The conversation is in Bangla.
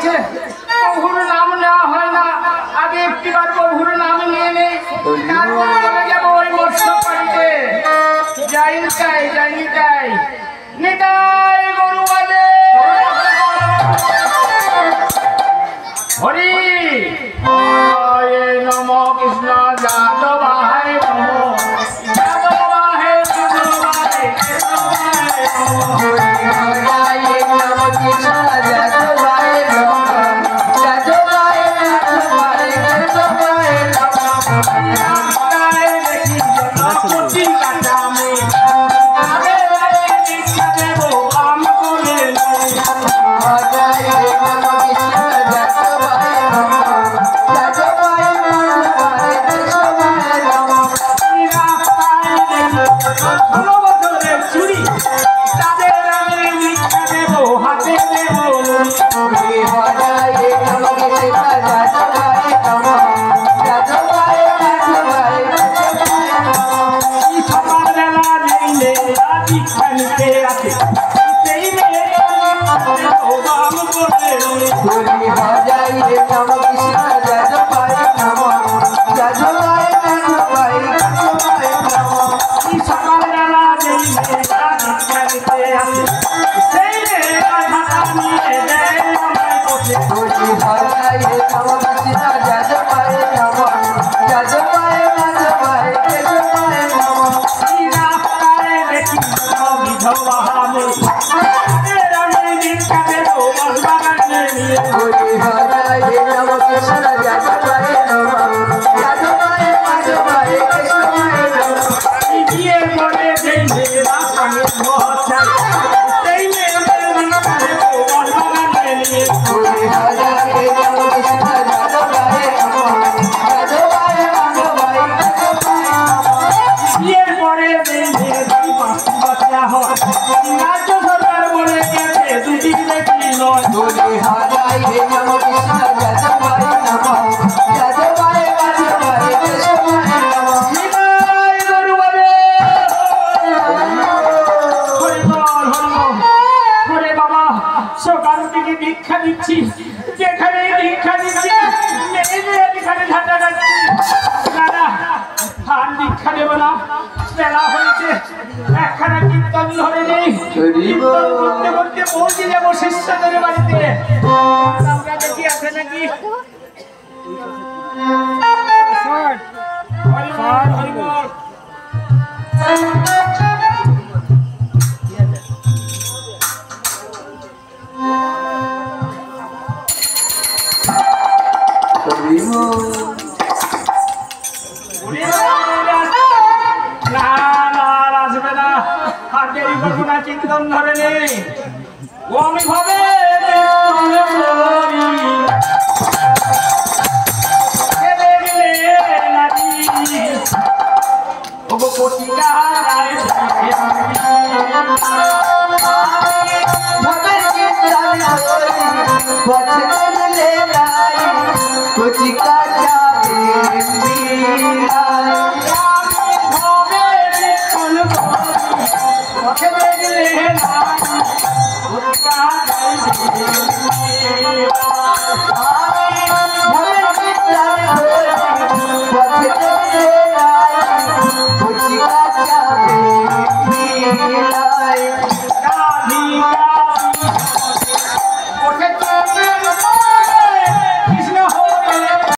আছে প্রভুর নাম নেওয়া হয় না আগে একটিবার প্রভুর নাম নিয়ে নেই তারপরে চলে যাবো ওই মৎস্য বাড়িতে যাই নিতাই গরু বাজে হরি নম কৃষ্ণ যাদবায় নম যাদবায় যাদবায় শিষ্যদের বাড়িতে দেখি আছে নাকি চিন্তন ধরে নেই ও আমি ভাবে What